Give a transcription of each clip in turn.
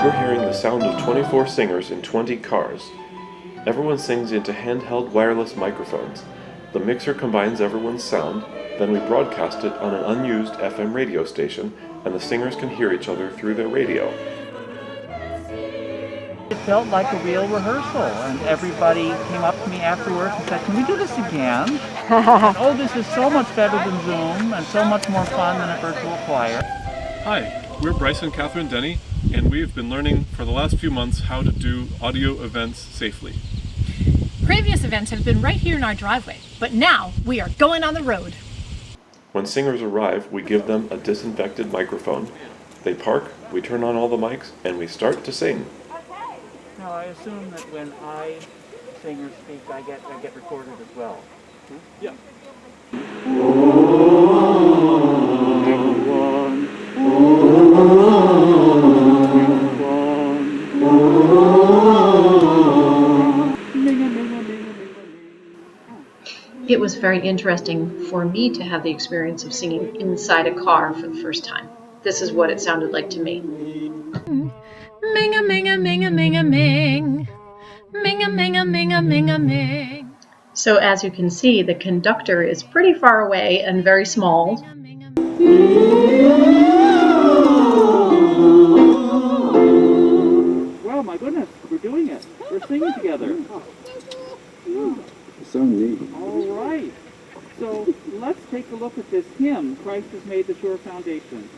You're hearing the sound of 24 singers in 20 cars. Everyone sings into handheld wireless microphones. The mixer combines everyone's sound, then we broadcast it on an unused FM radio station, and the singers can hear each other through their radio. It felt like a real rehearsal, and everybody came up to me afterwards and said, "Can we do this again?" And, "Oh, this is so much better than Zoom, and so much more fun than a virtual choir." Hi, we're Bryce and Catherine Denny, and we've been learning for the last few months how to do audio events safely. Previous events have been right here in our driveway, but now we are going on the road. When singers arrive, we give them a disinfected microphone. They park, we turn on all the mics, and we start to sing. Now, I assume that when I sing or speak, I get recorded as well. Yeah. It was very interesting for me to have the experience of singing inside a car for the first time. This is what it sounded like to me. Ming-a-ming-a-ming-a-ming-a-ming. Ming-a-ming-a-ming-a-ming-a-ming. So as you can see, the conductor is pretty far away and very small. Wow, my goodness, we're doing it. We're singing together. So neat. All right. So let's take a look at this hymn, Christ has made the sure foundation.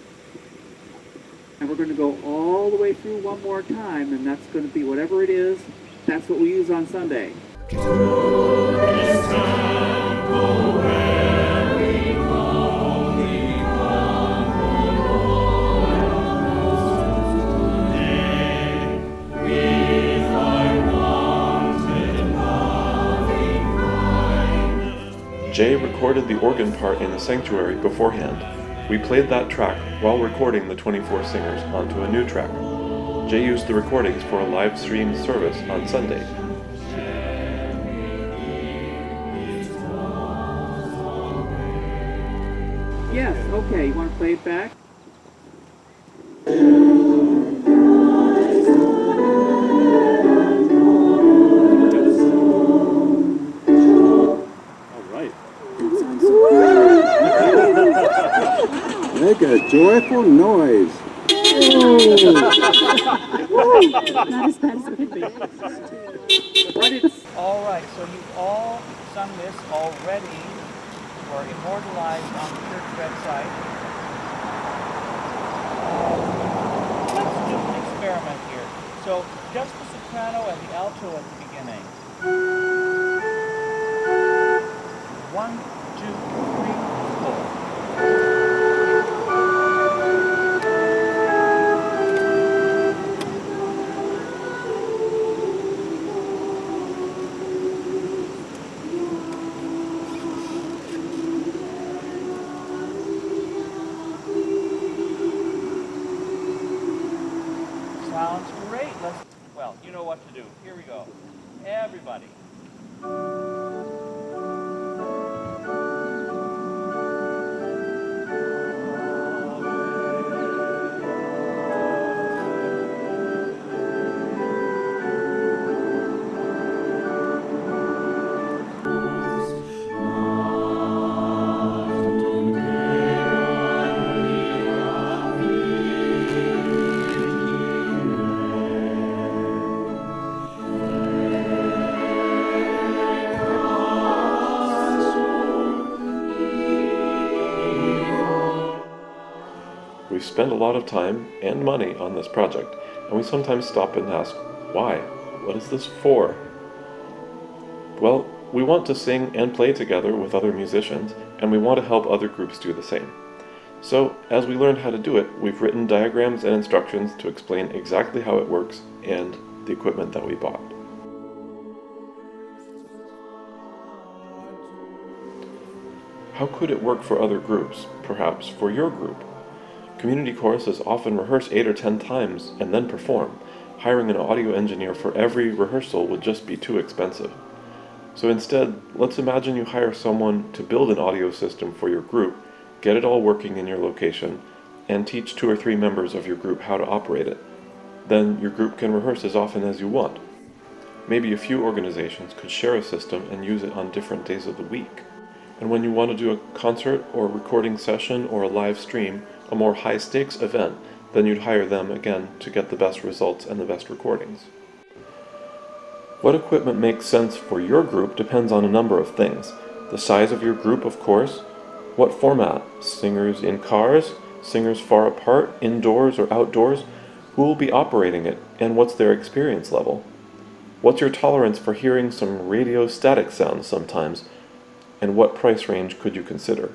And we're going to go all the way through one more time, and that's going to be whatever it is, that's what we use on Sunday. Jay recorded the organ part in the sanctuary beforehand. We played that track while recording the 24 singers onto a new track. Jay used the recordings for a live streamed service on Sunday. Yes, okay, you want to play it back? Make a joyful noise. Not as bad as it could be. But it's all right. So you've all sung this already, or immortalized on the church website. Let's do an experiment here. So just the soprano and the alto at the beginning. 1, 2, 3, 4. Sounds great. Well, you know what to do. Here we go. Everybody. We spend a lot of time and money on this project, and we sometimes stop and ask, why? What is this for? Well, we want to sing and play together with other musicians, and we want to help other groups do the same. So, as we learned how to do it, we've written diagrams and instructions to explain exactly how it works and the equipment that we bought. How could it work for other groups, perhaps for your group? Community choruses often rehearse 8 or 10 times and then perform. Hiring an audio engineer for every rehearsal would just be too expensive. So instead, let's imagine you hire someone to build an audio system for your group, get it all working in your location, and teach 2 or 3 members of your group how to operate it. Then your group can rehearse as often as you want. Maybe a few organizations could share a system and use it on different days of the week. And when you want to do a concert or a recording session or a live stream, a more high-stakes event, then you'd hire them again to get the best results and the best recordings. What equipment makes sense for your group depends on a number of things. The size of your group, of course. What format? Singers in cars? Singers far apart? Indoors or outdoors? Who will be operating it? And what's their experience level? What's your tolerance for hearing some radio static sounds sometimes? And what price range could you consider?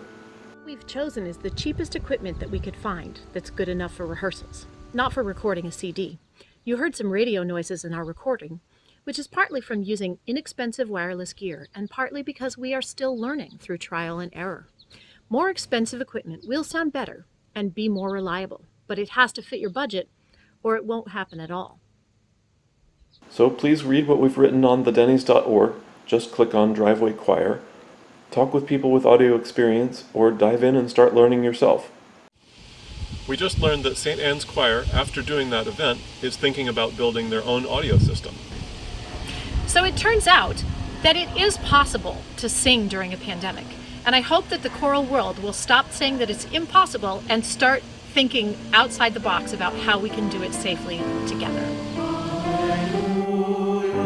What we've chosen is the cheapest equipment that we could find that's good enough for rehearsals, not for recording a CD. You heard some radio noises in our recording, which is partly from using inexpensive wireless gear and partly because we are still learning through trial and error. More expensive equipment will sound better and be more reliable, but it has to fit your budget or it won't happen at all. So please read what we've written on thedennys.org. Just click on Driveway Choir. Talk with people with audio experience, or dive in and start learning yourself. We just learned that St. Anne's Choir, after doing that event, is thinking about building their own audio system. So it turns out that it is possible to sing during a pandemic. And I hope that the choral world will stop saying that it's impossible and start thinking outside the box about how we can do it safely together. Alleluia,